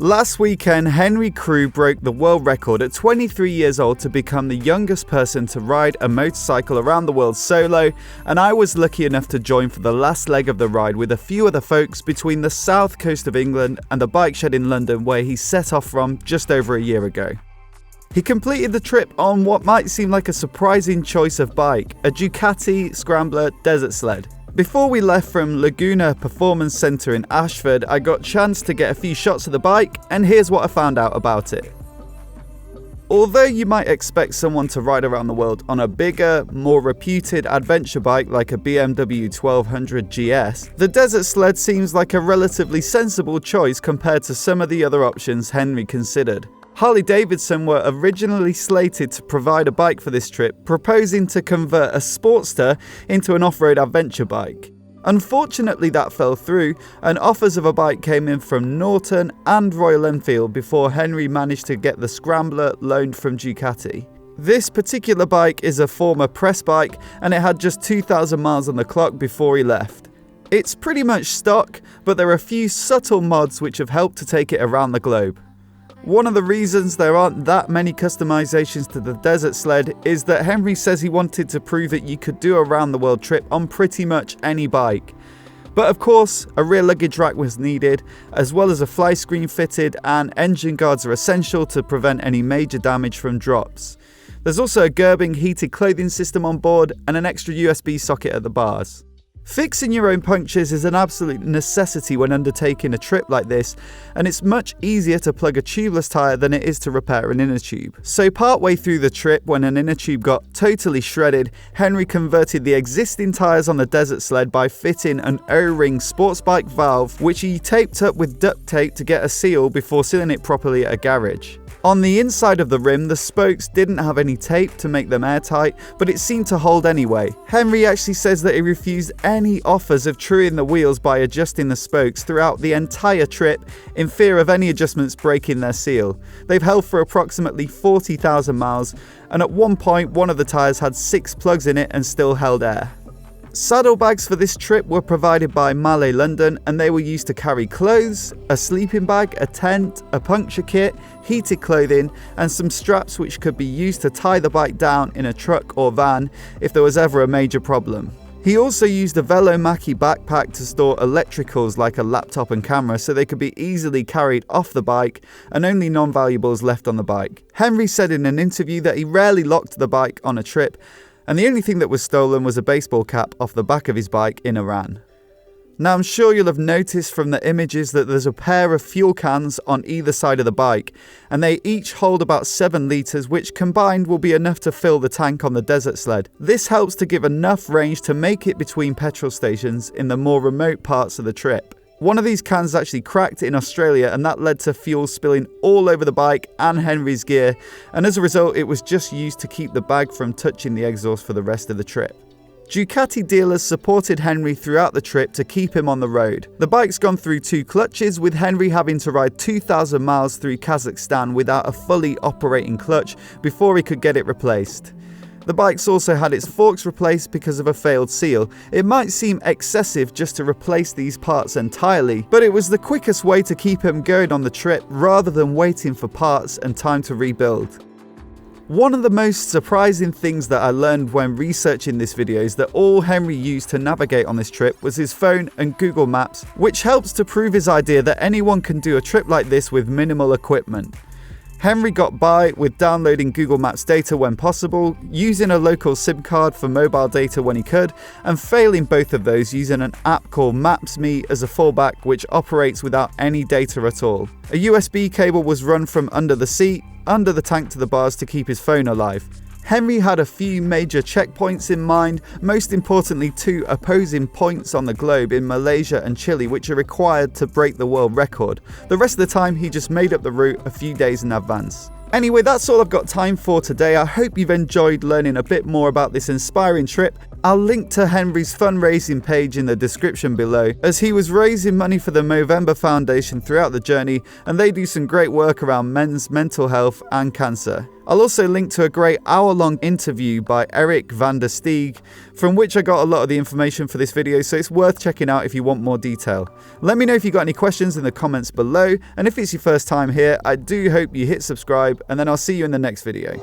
Last weekend, Henry Crew broke the world record at 23 years old to become the youngest person to ride a motorcycle around the world solo, and I was lucky enough to join for the last leg of the ride with a few other folks between the south coast of England and the bike shed in London where he set off from just over a year ago. He completed the trip on what might seem like a surprising choice of bike, a Ducati Scrambler desert sled. Before we left from Laguna Performance Centre in Ashford, I got a chance to get a few shots of the bike, and here's what I found out about it. Although you might expect someone to ride around the world on a bigger, more reputed adventure bike like a BMW 1200 GS, the desert sled seems like a relatively sensible choice compared to some of the other options Henry considered. Harley-Davidson were originally slated to provide a bike for this trip, proposing to convert a Sportster into an off-road adventure bike. Unfortunately, that fell through, and offers of a bike came in from Norton and Royal Enfield before Henry managed to get the Scrambler loaned from Ducati. This particular bike is a former press bike, and it had just 2,000 miles on the clock before he left. It's pretty much stock, but there are a few subtle mods which have helped to take it around the globe. One of the reasons there aren't that many customizations to the desert sled is that Henry says he wanted to prove that you could do a round the world trip on pretty much any bike. But of course, a rear luggage rack was needed, as well as a fly screen fitted, and engine guards are essential to prevent any major damage from drops. There's also a Gerbing heated clothing system on board and an extra USB socket at the bars. Fixing your own punctures is an absolute necessity when undertaking a trip like this, and it's much easier to plug a tubeless tyre than it is to repair an inner tube. So partway through the trip, when an inner tube got totally shredded, Henry converted the existing tyres on the desert sled by fitting an O-ring sports bike valve, which he taped up with duct tape to get a seal before sealing it properly at a garage. On the inside of the rim, the spokes didn't have any tape to make them airtight, but it seemed to hold anyway. Henry actually says that he refused any offers of truing the wheels by adjusting the spokes throughout the entire trip in fear of any adjustments breaking their seal. They've held for approximately 40,000 miles, and at one point one of the tyres had 6 plugs in it and still held air. Saddlebags for this trip were provided by Malle London, and they were used to carry clothes, a sleeping bag, a tent, a puncture kit, heated clothing, and some straps which could be used to tie the bike down in a truck or van if there was ever a major problem. He also used a Velomaki backpack to store electricals like a laptop and camera so they could be easily carried off the bike and only non-valuables left on the bike. Henry said in an interview that he rarely locked the bike on a trip, and the only thing that was stolen was a baseball cap off the back of his bike in Iran. Now I'm sure you'll have noticed from the images that there's a pair of fuel cans on either side of the bike, and they each hold about 7 litres, which combined will be enough to fill the tank on the desert sled. This helps to give enough range to make it between petrol stations in the more remote parts of the trip. One of these cans actually cracked in Australia, and that led to fuel spilling all over the bike and Henry's gear, and as a result it was just used to keep the bag from touching the exhaust for the rest of the trip. Ducati dealers supported Henry throughout the trip to keep him on the road. The bike's gone through 2 clutches, with Henry having to ride 2,000 miles through Kazakhstan without a fully operating clutch before he could get it replaced. The bike's also had its forks replaced because of a failed seal. It might seem excessive just to replace these parts entirely, but it was the quickest way to keep him going on the trip rather than waiting for parts and time to rebuild. One of the most surprising things that I learned when researching this video is that all Henry used to navigate on this trip was his phone and Google Maps, which helps to prove his idea that anyone can do a trip like this with minimal equipment. Henry got by with downloading Google Maps data when possible, using a local SIM card for mobile data when he could, and failing both of those using an app called Maps.me as a fallback, which operates without any data at all. A USB cable was run from under the seat, under the tank to the bars to keep his phone alive. Henry had a few major checkpoints in mind, most importantly 2 opposing points on the globe in Malaysia and Chile, which are required to break the world record. The rest of the time he just made up the route a few days in advance. Anyway, that's all I've got time for today. I hope you've enjoyed learning a bit more about this inspiring trip. I'll link to Henry's fundraising page in the description below, as he was raising money for the Movember Foundation throughout the journey, and they do some great work around men's mental health and cancer. I'll also link to a great hour-long interview by Eric van der Steeg, from which I got a lot of the information for this video, so it's worth checking out if you want more detail. Let me know if you got any questions in the comments below, and if it's your first time here, I do hope you hit subscribe, and then I'll see you in the next video.